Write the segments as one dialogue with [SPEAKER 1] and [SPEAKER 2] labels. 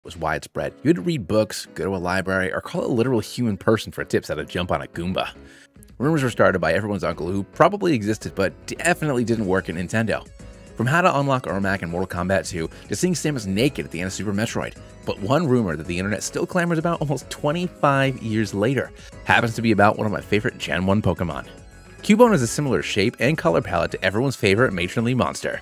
[SPEAKER 1] was widespread. You had to read books, go to a library, or call a literal human person for tips how to jump on a Goomba. Rumors were started by everyone's uncle who probably existed but definitely didn't work at Nintendo. From how to unlock Ermac in Mortal Kombat 2 to seeing Samus naked at the end of Super Metroid. But one rumor that the internet still clamors about almost 25 years later happens to be about one of my favorite Gen 1 Pokemon. Cubone is a similar shape and color palette to everyone's favorite matronly monster.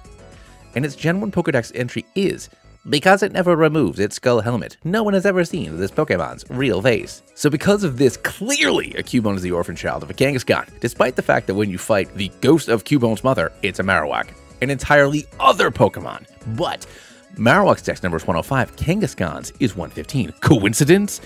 [SPEAKER 1] And its Gen 1 Pokedex entry is, because it never removes its skull helmet, no one has ever seen this Pokemon's real face. So because of this, clearly a Cubone is the orphan child of a Kangaskhan, despite the fact that when you fight the ghost of Cubone's mother, it's a Marowak, an entirely other Pokemon. But Marowak's dex number is 105, Kangaskhan's is 115. Coincidence?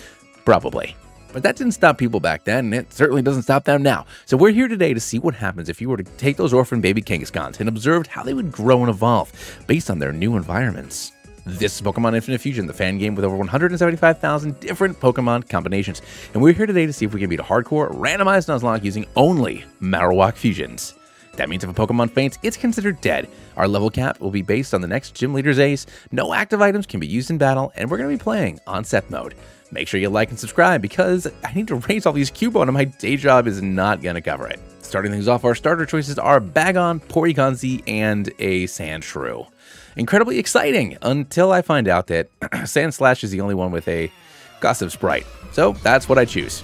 [SPEAKER 1] Probably. But that didn't stop people back then, and it certainly doesn't stop them now. So we're here today to see what happens if you were to take those orphan baby Kangaskhan's and observed how they would grow and evolve based on their new environments. This is Pokemon Infinite Fusion, the fan game with over 175,000 different Pokemon combinations, and we're here today to see if we can beat a hardcore randomized Nuzlocke using only Marowak Fusions. That means if a Pokemon faints, it's considered dead. Our level cap will be based on the next gym leader's ace, no active items can be used in battle, and we're going to be playing on set mode. Make sure you like and subscribe because I need to raise all these Cubone and my day job is not going to cover it. Starting things off, our starter choices are Bagon, Porygon Z, and a Sandshrew. Incredibly exciting until I find out that Sandslash is the only one with a custom sprite. So that's what I choose.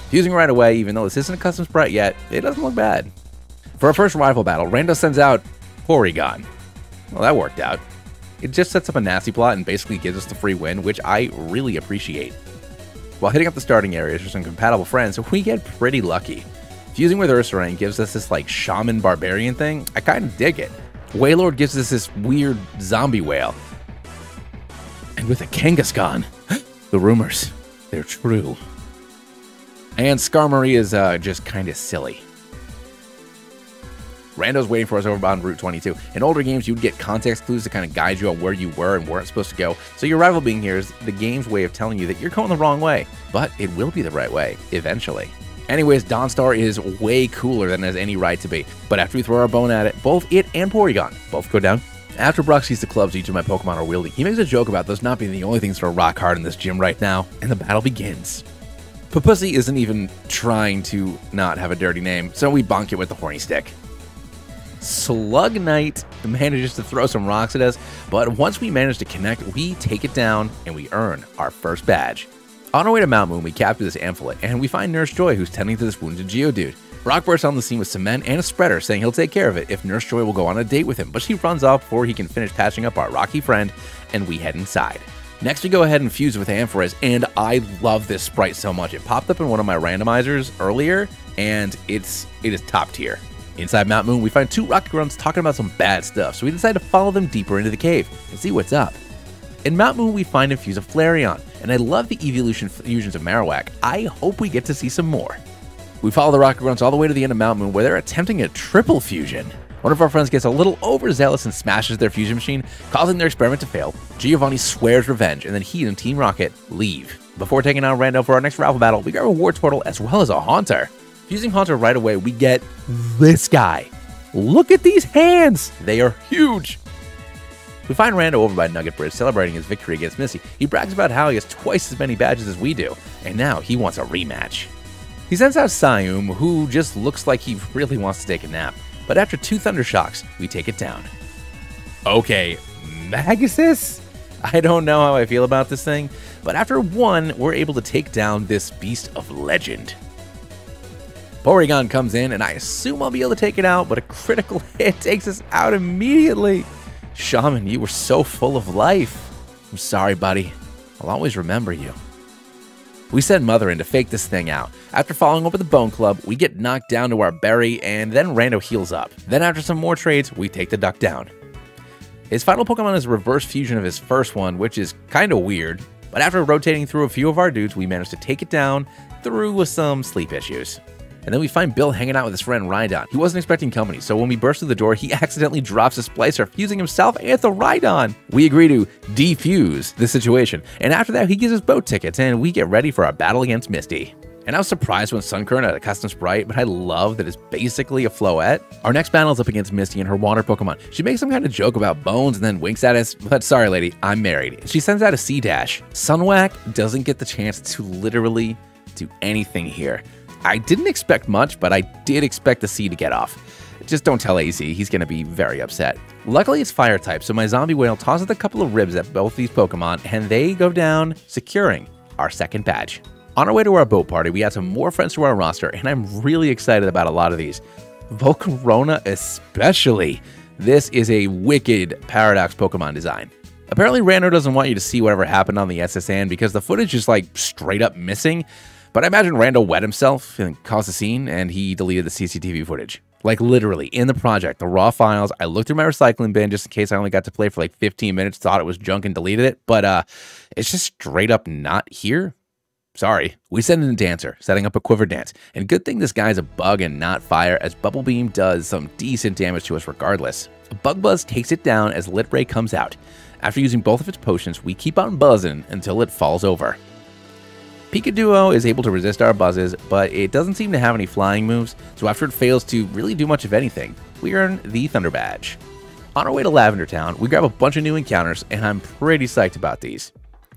[SPEAKER 1] Fusing right away, even though this isn't a custom sprite yet, it doesn't look bad. For our first rival battle, Rando sends out Porygon. Well, that worked out. It just sets up a nasty plot and basically gives us the free win, which I really appreciate. While hitting up the starting areas for some compatible friends, we get pretty lucky. Fusing with Ursaring gives us this like shaman barbarian thing. I kind of dig it. Wailord gives us this weird zombie whale. And with a Kangaskhan, the rumors, they're true. And Skarmory is just kind of silly. Rando's waiting for us over on Route 22. In older games, you would get context clues to kind of guide you on where you were and weren't supposed to go. So your rival being here is the game's way of telling you that you're going the wrong way. But it will be the right way, eventually. Anyways, Dawnstar is way cooler than it has any right to be. But after we throw our bone at it, both it and Porygon both go down. After Brock sees the clubs each of my Pokemon are wielding, he makes a joke about those not being the only things that are rock hard in this gym right now, and the battle begins. Papussy isn't even trying to not have a dirty name, so we bonk it with the horny stick. Slug Knight manages to throw some rocks at us, but once we manage to connect, we take it down and we earn our first badge. On our way to Mount Moon, we capture this amphilet, and we find Nurse Joy, who's tending to this wounded Geodude. Brock bursts on the scene with cement and a spreader, saying he'll take care of it if Nurse Joy will go on a date with him, but she runs off before he can finish patching up our rocky friend, and we head inside. Next, we go ahead and fuse with Ampharos, and I love this sprite so much. It popped up in one of my randomizers earlier, and it is top tier. Inside Mount Moon, we find two Rocket Grunts talking about some bad stuff, so we decide to follow them deeper into the cave and see what's up. In Mount Moon, we find and fuse a Flareon, and I love the evolution fusions of Marowak. I hope we get to see some more. We follow the Rocket Grunts all the way to the end of Mount Moon, where they're attempting a triple fusion. One of our friends gets a little overzealous and smashes their fusion machine, causing their experiment to fail. Giovanni swears revenge, and then he and Team Rocket leave. Before taking on Rando for our next rival battle, we grab a War Turtle as well as a Haunter. Fusing Haunter right away, we get this guy. Look at these hands! They are huge! We find Rando over by Nugget Bridge celebrating his victory against Missy. He brags about how he has twice as many badges as we do, and now he wants a rematch. He sends out Sayum, who just looks like he really wants to take a nap, but after 2 Thunder Shocks, we take it down. Okay, Magasis? I don't know how I feel about this thing, but after 1, we're able to take down this beast of legend. Porygon comes in, and I assume I'll be able to take it out, but a critical hit takes us out immediately. Shaman, you were so full of life. I'm sorry, buddy. I'll always remember you. We send Mother in to fake this thing out. After following over the Bone Club, we get knocked down to our berry, and then Rando heals up. Then after some more trades, we take the duck down. His final Pokemon is a reverse fusion of his first one, which is kind of weird. But after rotating through a few of our dudes, we managed to take it down through with some sleep issues. And then we find Bill hanging out with his friend Rhydon. He wasn't expecting company, so when we burst through the door, he accidentally drops a Splicer, fusing himself and the Rhydon. We agree to defuse the situation, and after that, he gives us boat tickets, and we get ready for our battle against Misty. And I was surprised when Sunkern had a custom sprite, but I love that it's basically a Floette. Our next battle is up against Misty and her water Pokemon. She makes some kind of joke about bones and then winks at us, but sorry lady, I'm married. She sends out a C-Dash. Sunwhack doesn't get the chance to literally do anything here. I didn't expect much, but I did expect the C to get off. Just don't tell AZ, he's going to be very upset. Luckily it's fire type, so my zombie whale tosses a couple of ribs at both these Pokemon, and they go down, securing our second badge. On our way to our boat party, we add some more friends to our roster, and I'm really excited about a lot of these. Volcarona especially. This is a wicked Paradox Pokemon design. Apparently Rando doesn't want you to see whatever happened on the SSN because the footage is like straight up missing, but I imagine Rando wet himself and caused a scene, and he deleted the CCTV footage. Like literally, in the project, the raw files, I looked through my recycling bin just in case I only got to play for like 15 minutes, thought it was junk and deleted it, but it's just straight up not here. Sorry. We send in a Dancer, setting up a Quiver Dance, and good thing this guy's a bug and not fire, as Bubble Beam does some decent damage to us regardless. Bug Buzz takes it down as Lit Ray comes out. After using both of its potions, we keep on buzzing until it falls over. Pikaduo is able to resist our buzzes, but it doesn't seem to have any flying moves, so after it fails to really do much of anything, we earn the Thunder Badge. On our way to Lavender Town, we grab a bunch of new encounters, and I'm pretty psyched about these.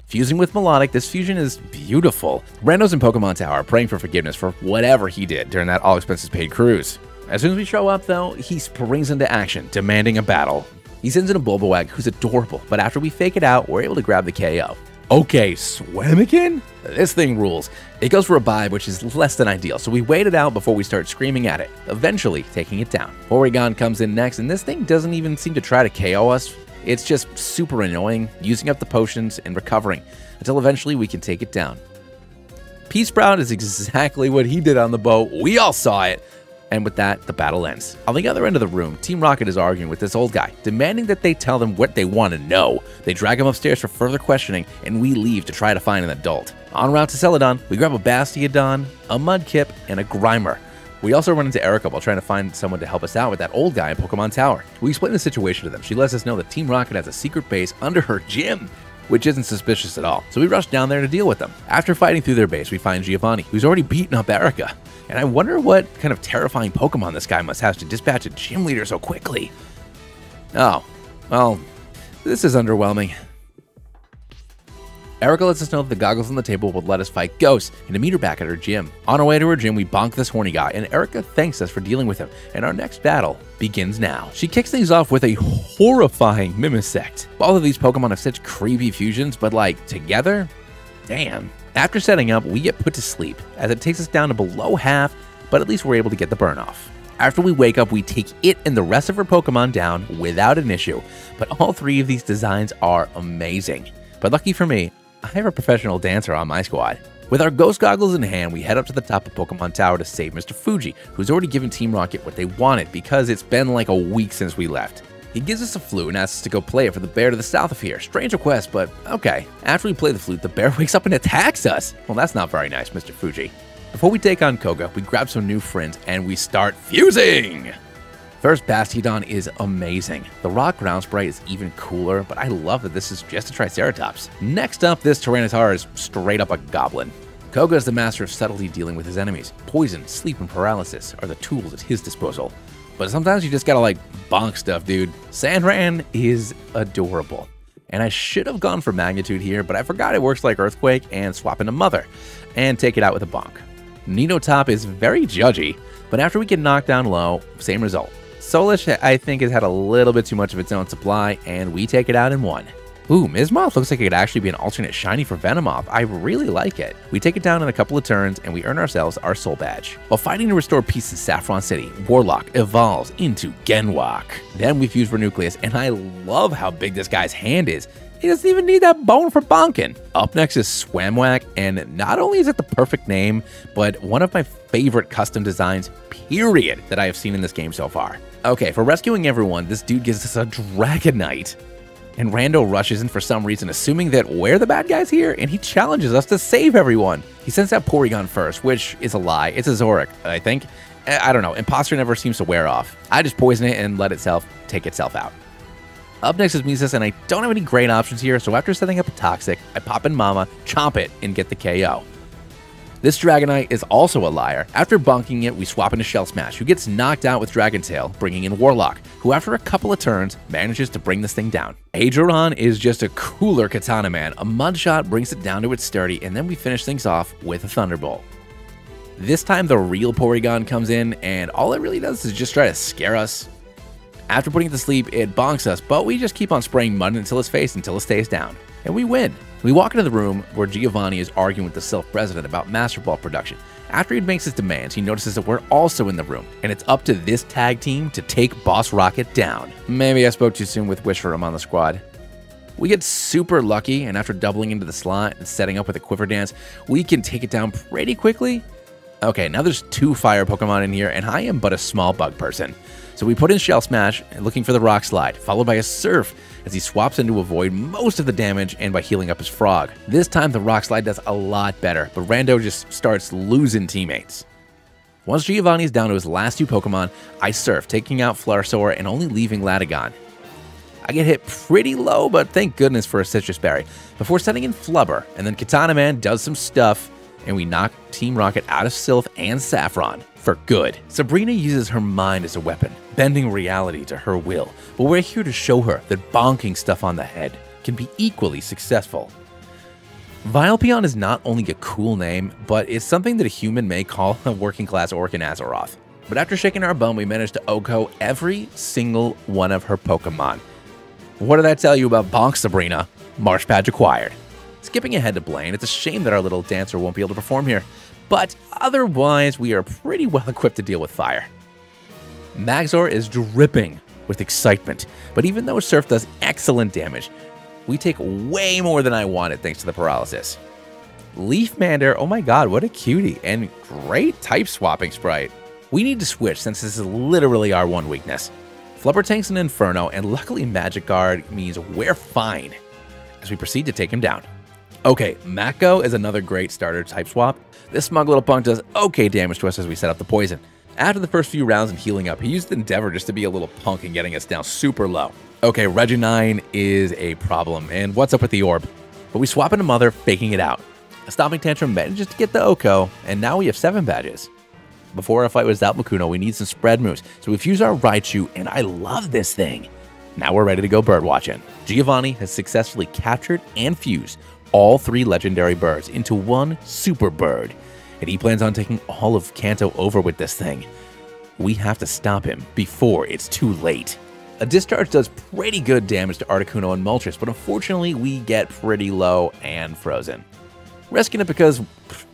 [SPEAKER 1] Fusing with Melodic, this fusion is beautiful. Rando's in Pokemon Tower praying for forgiveness for whatever he did during that all-expenses-paid cruise. As soon as we show up, though, he springs into action, demanding a battle. He sends in a Bulbawag, who's adorable, but after we fake it out, we're able to grab the KO. Okay, Swamigan? This thing rules. It goes for a bye, which is less than ideal, so we wait it out before we start screaming at it, eventually taking it down. Porygon comes in next, and this thing doesn't even seem to try to KO us. It's just super annoying, using up the potions and recovering, until eventually we can take it down. P-Sprout is exactly what he did on the boat. We all saw it. And with that, the battle ends. On the other end of the room, Team Rocket is arguing with this old guy, demanding that they tell them what they want to know. They drag him upstairs for further questioning, and we leave to try to find an adult. En route to Celadon, we grab a Bastiodon, a Mudkip, and a Grimer. We also run into Erica while trying to find someone to help us out with that old guy in Pokemon Tower. We explain the situation to them. She lets us know that Team Rocket has a secret base under her gym, which isn't suspicious at all. So we rush down there to deal with them. After fighting through their base, we find Giovanni, who's already beaten up Erica. And I wonder what kind of terrifying Pokemon this guy must have to dispatch a gym leader so quickly. Oh, well, this is underwhelming. Erica lets us know that the goggles on the table will let us fight ghosts and to meet her back at her gym. On our way to her gym, we bonk this horny guy, and Erica thanks us for dealing with him, and our next battle begins now. She kicks things off with a horrifying Mimosect. Both of these Pokemon have such creepy fusions, but like, together? Damn. After setting up, we get put to sleep, as it takes us down to below half, but at least we're able to get the burn off. After we wake up, we take it and the rest of our Pokemon down without an issue, but all three of these designs are amazing. But lucky for me, I have a professional dancer on my squad. With our ghost goggles in hand, we head up to the top of Pokemon Tower to save Mr. Fuji, who's already given Team Rocket what they wanted because it's been like a week since we left. He gives us a flute and asks us to go play it for the bear to the south of here. Strange request, but okay. After we play the flute, the bear wakes up and attacks us. Well, that's not very nice, Mr. Fuji. Before we take on Koga, we grab some new friends and we start fusing! First, Bastiodon is amazing. The rock ground sprite is even cooler, but I love that this is just a Triceratops. Next up, this Tyranitar is straight up a goblin. Koga is the master of subtly dealing with his enemies. Poison, sleep, and paralysis are the tools at his disposal. But sometimes you just gotta like bonk stuff, dude. Sandran is adorable. And I should have gone for Magnitude here, but I forgot it works like Earthquake and swap into Mother and take it out with a bonk. Ninotop is very judgy, but after we get knocked down low, same result. Solish, I think, has had a little bit too much of its own supply, and we take it out in one. Ooh, Mismoth looks like it could actually be an alternate shiny for Venomoth. I really like it. We take it down in a couple of turns, and we earn ourselves our Soul Badge. While fighting to restore peace in Saffron City, Warlock evolves into Genwalk. Then we fuse for Nucleus, and I love how big this guy's hand is. He doesn't even need that bone for bonking. Up next is Swamwack, and not only is it the perfect name, but one of my favorite custom designs, period, that I have seen in this game so far. Okay, for rescuing everyone, this dude gives us a Dragonite. And Rando rushes in for some reason, assuming that we're the bad guys here, and he challenges us to save everyone. He sends out Porygon first, which is a lie. It's a Zoric, I think. I don't know. Imposter never seems to wear off. I just poison it and let itself take itself out. Up next is Mesus, and I don't have any great options here, so after setting up a Toxic, I pop in Mama, chomp it, and get the KO. This Dragonite is also a liar. After bonking it, we swap into Shell Smash, who gets knocked out with Dragon Tail, bringing in Warlock, who after a couple of turns manages to bring this thing down. Aegeron is just a cooler Katana Man. A Mud Shot brings it down to its sturdy, and then we finish things off with a Thunderbolt. This time the real Porygon comes in, and all it really does is just try to scare us. After putting it to sleep, it bonks us, but we just keep on spraying mud into its face until it stays down. And we win. We walk into the room where Giovanni is arguing with the Silph president about Master Ball production. After he makes his demands, he notices that we're also in the room, and it's up to this tag team to take Boss Rocket down. Maybe I spoke too soon with wish for him on the squad. We get super lucky, and after doubling into the slot and setting up with a Quiver Dance, we can take it down pretty quickly. Okay, now there's 2 fire Pokemon in here, and I am but a small bug person. So we put in Shell Smash, looking for the Rock Slide, followed by a Surf, as he swaps in to avoid most of the damage and by healing up his Frog. This time the Rock Slide does a lot better, but Rando just starts losing teammates. Once Giovanni's down to his last 2 Pokemon, I Surf, taking out Flarasaur and only leaving Latigon. I get hit pretty low, but thank goodness for a Citrus Berry, before setting in Flubber, and then Katana Man does some stuff, and we knock Team Rocket out of Silph and Saffron. For good. Sabrina uses her mind as a weapon, bending reality to her will, but we're here to show her that bonking stuff on the head can be equally successful. Vileplume is not only a cool name, but it's something that a human may call a working class Orkin Azeroth. But after shaking our bum, we managed to OHKO every single one of her Pokemon. What did I tell you about Bonk Sabrina? Marsh Badge acquired. Skipping ahead to Blaine, it's a shame that our little dancer won't be able to perform here, but otherwise we are pretty well equipped to deal with fire. Magzor is dripping with excitement, but even though Surf does excellent damage, we take way more than I wanted thanks to the paralysis. Leafmander, oh my god, what a cutie, and great type swapping sprite. We need to switch since this is literally our one weakness. Flubber tanks an Inferno, and luckily Magic Guard means we're fine as we proceed to take him down. Okay, Mako is another great starter type swap. This smug little punk does okay damage to us as we set up the poison. After the first few rounds and healing up, he used Endeavor just to be a little punk and getting us down super low. Okay, Reginine is a problem, and what's up with the orb? But we swap into Mother, faking it out. A Stomping Tantrum manages to get the OHKO, and now we have 7 badges. Before our fight with Zalmakuno, we need some spread moves, so we fuse our Raichu, and I love this thing. Now we're ready to go bird watching. Giovanni has successfully captured and fused all 3 legendary birds into one super bird, and he plans on taking all of Kanto over with this thing. We have to stop him before it's too late. A Discharge does pretty good damage to Articuno and Moltres, but unfortunately we get pretty low and frozen. Risking it because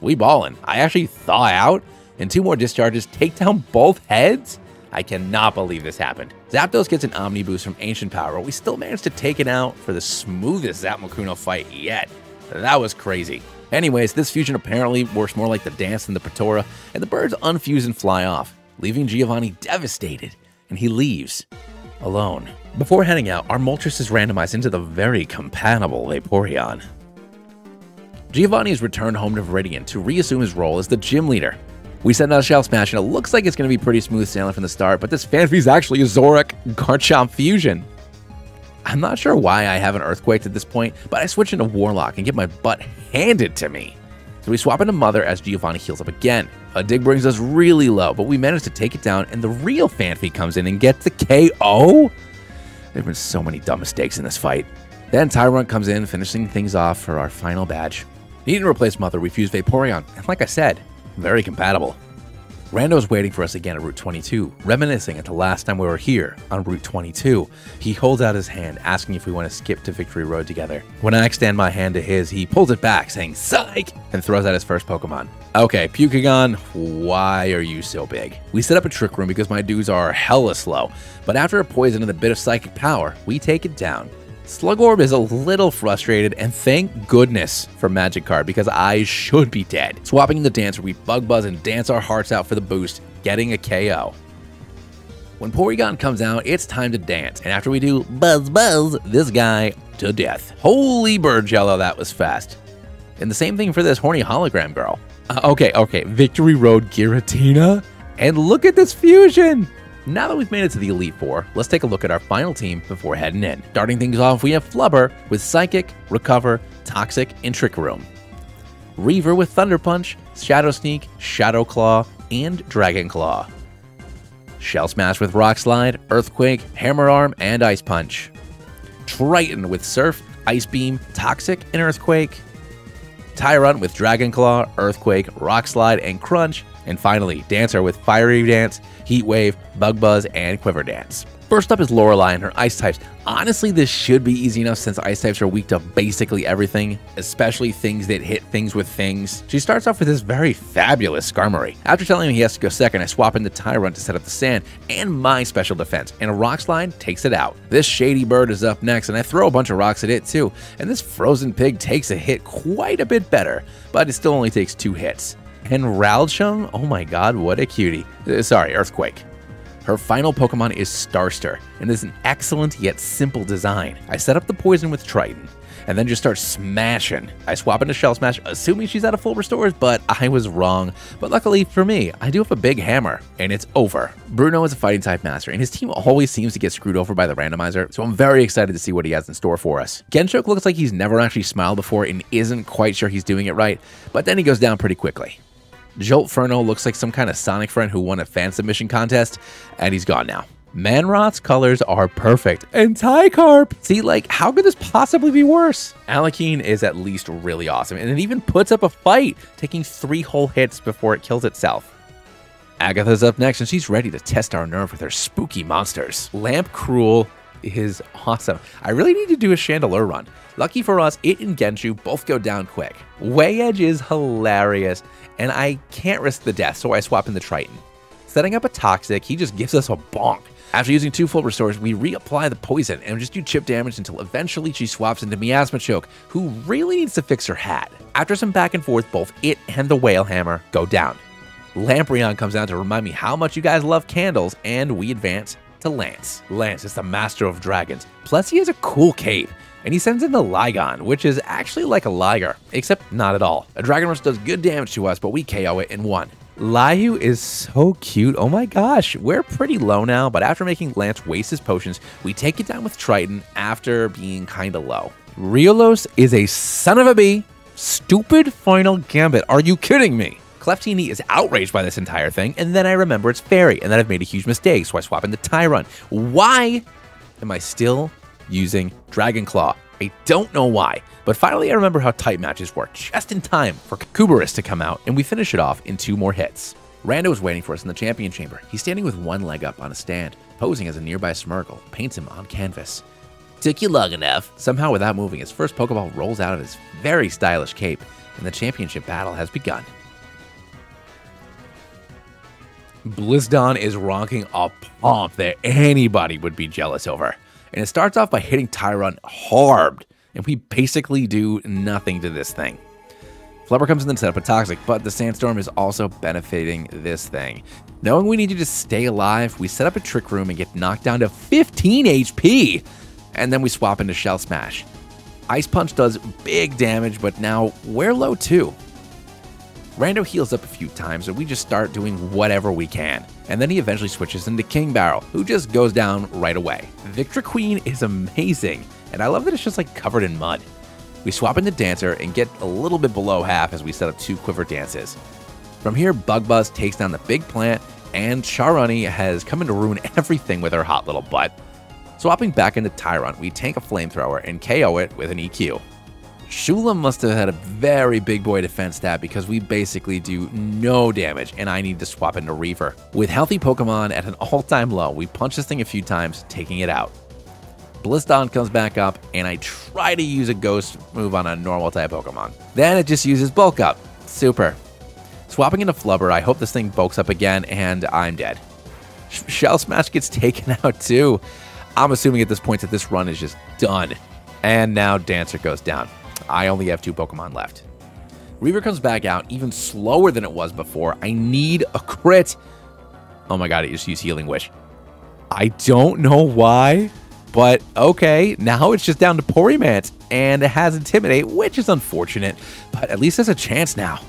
[SPEAKER 1] we ballin'. I actually thaw out, and 2 more Discharges take down both heads? I cannot believe this happened. Zapdos gets an Omni Boost from Ancient Power, but we still managed to take it out for the smoothest Zapmakuno fight yet. That was crazy. Anyways, this fusion apparently works more like the dance than the Patora, and the birds unfuse and fly off, leaving Giovanni devastated, and he leaves alone. Before heading out, our Moltres is randomized into the very compatible Vaporeon. Giovanni is returned home to Viridian to reassume his role as the gym leader. We send out a Shell Smash, and it looks like it's going to be pretty smooth sailing from the start, but this Phanpy is actually a Zorak Garchomp fusion. I'm not sure why I haven't Earthquaked at this point, but I switch into Warlock and get my butt handed to me. So we swap into Mother as Giovanni heals up again. A Dig brings us really low, but we manage to take it down, and the real Phanpy comes in and gets the KO? There have been so many dumb mistakes in this fight. Then Tyrant comes in, finishing things off for our final badge. Needing to replace Mother, we fuse Vaporeon, and like I said, very compatible. Rando's waiting for us again at Route 22, reminiscing at the last time we were here on Route 22. He holds out his hand, asking if we want to skip to Victory Road together. When I extend my hand to his, he pulls it back, saying, "Psych!" and throws out his first Pokemon. Okay, Pukegon, why are you so big? We set up a Trick Room because my dudes are hella slow, but after a poison and a bit of psychic power, we take it down. Slugorb is a little frustrated, and thank goodness for Magic Card because I should be dead. Swapping in the Dancer, we Bug Buzz and dance our hearts out for the boost, getting a KO. When Porygon comes out, it's time to dance, and after we do Buzz Buzz this guy to death. Holy bird jello, that was fast. And the same thing for this horny hologram girl. Okay, Victory Road Giratina? And look at this fusion! Now that we've made it to the Elite Four, let's take a look at our final team before heading in. Starting things off, we have Flubber with Psychic, Recover, Toxic, and Trick Room. Reaver with Thunder Punch, Shadow Sneak, Shadow Claw, and Dragon Claw. Shell Smash with Rock Slide, Earthquake, Hammer Arm, and Ice Punch. Triton with Surf, Ice Beam, Toxic, and Earthquake. Tyrant with Dragon Claw, Earthquake, Rock Slide, and Crunch. And finally, Dancer with Fiery Dance, Heat Wave, Bug Buzz, and Quiver Dance. First up is Lorelei and her Ice types. Honestly, this should be easy enough since Ice types are weak to basically everything, especially things that hit things with things. She starts off with this very fabulous Skarmory. After telling him he has to go second, I swap into Tyrant to set up the sand and my special defense, and a Rock Slide takes it out. This Shady Bird is up next, and I throw a bunch of rocks at it too, and this Frozen Pig takes a hit quite a bit better, but it still only takes 2 hits. And Ralchum, oh my god, what a cutie. Sorry, Earthquake. Her final Pokemon is Starster, and is an excellent yet simple design. I set up the poison with Triton, and then just start smashing. I swap into Shell Smash, assuming she's out of full restores, but I was wrong. But luckily for me, I do have a big hammer, and it's over. Bruno is a fighting type master, and his team always seems to get screwed over by the randomizer, so I'm very excited to see what he has in store for us. Genshoke looks like he's never actually smiled before and isn't quite sure he's doing it right, but then he goes down pretty quickly. Joltferno looks like some kind of Sonic friend who won a fan submission contest, and he's gone now. Manrot's colors are perfect, and Tycarp! See, like, how could this possibly be worse? Alakeen is at least really awesome, and it even puts up a fight, taking 3 whole hits before it kills itself. Agatha's up next, and she's ready to test our nerve with her spooky monsters. Lamp Cruel is awesome. I really need to do a Chandelure run. Lucky for us, it and Genshu both go down quick. Way Edge is hilarious, and I can't risk the death, so I swap in the Triton. Setting up a Toxic, he just gives us a bonk. After using 2 full restores, we reapply the poison and just do chip damage until eventually she swaps into Miasmachoke, who really needs to fix her hat. After some back and forth, both it and the Whale Hammer go down. Lampreon comes down to remind me how much you guys love candles, and we advance to Lance. Lance is the master of dragons, plus he has a cool cape. And he sends in the Lygon, which is actually like a Liger, except not at all. A Dragon Rush does good damage to us, but we KO it in 1. Lyu is so cute. Oh my gosh, we're pretty low now, but after making Lance waste his potions, we take it down with Triton after being kinda low. Riolos is a son of a bee. Stupid final gambit. Are you kidding me? Clefini is outraged by this entire thing, and then I remember it's Fairy, and that I've made a huge mistake, so I swap into Tyrant. Why am I still using Dragon Claw? I don't know why, but finally I remember how type matches work just in time for Kubarus to come out, and we finish it off in 2 more hits. Rando is waiting for us in the champion chamber. He's standing with 1 leg up on a stand, posing as a nearby Smeargle, paints him on canvas. Took you long enough. Somehow without moving, his first Pokeball rolls out of his very stylish cape, and the championship battle has begun. Blizdon is rocking a pomp that anybody would be jealous over. And it starts off by hitting Tyrant hard, and we basically do nothing to this thing. Flubber comes in and set up a Toxic, but the Sandstorm is also benefiting this thing. Knowing we need you to stay alive, we set up a Trick Room and get knocked down to 15 HP, and then we swap into Shell Smash. Ice Punch does big damage, but now we're low too. Rando heals up a few times, and we just start doing whatever we can. And then he eventually switches into King Barrel, who just goes down right away. Victor Queen is amazing, and I love that it's just like covered in mud. We swap into Dancer and get a little bit below half as we set up 2 Quiver Dances. From here, Bug Buzz takes down the big plant, and Charuni has come in to ruin everything with her hot little butt. Swapping back into Tyrant, we tank a Flamethrower and KO it with an EQ. Shula must have had a very big boy defense stat because we basically do no damage, and I need to swap into Reaver. With healthy Pokemon at an all-time low, we punch this thing a few times, taking it out. Blizdon comes back up, and I try to use a Ghost move on a normal type Pokemon. Then it just uses Bulk Up. Super. Swapping into Flubber, I hope this thing bulks up again, and I'm dead. Shell Smash gets taken out too. I'm assuming at this point that this run is just done. And now Dancer goes down. I only have 2 Pokemon left. Reaver comes back out even slower than it was before. I need a crit. Oh my god, it just used Healing Wish. I don't know why, but okay. Now it's just down to Porymat, and it has Intimidate, which is unfortunate, but at least there's a chance now.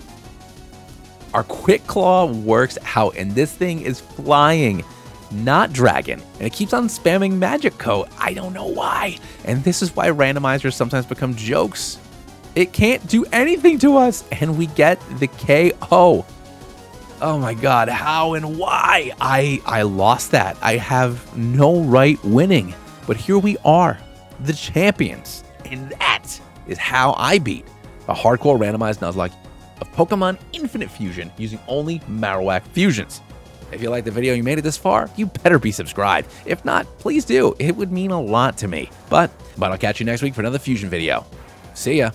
[SPEAKER 1] Our Quick Claw works out, and this thing is flying, not Dragon, and it keeps on spamming Magic Coat. I don't know why, and this is why randomizers sometimes become jokes. It can't do anything to us, and we get the KO. Oh my god, how and why? I lost that. I have no right winning. But here we are, the champions. And that is how I beat a hardcore randomized Nuzlocke of Pokemon Infinite Fusion using only Marowak Fusions. If you liked the video and you made it this far, you better be subscribed. If not, please do. It would mean a lot to me. But I'll catch you next week for another Fusion video. See ya.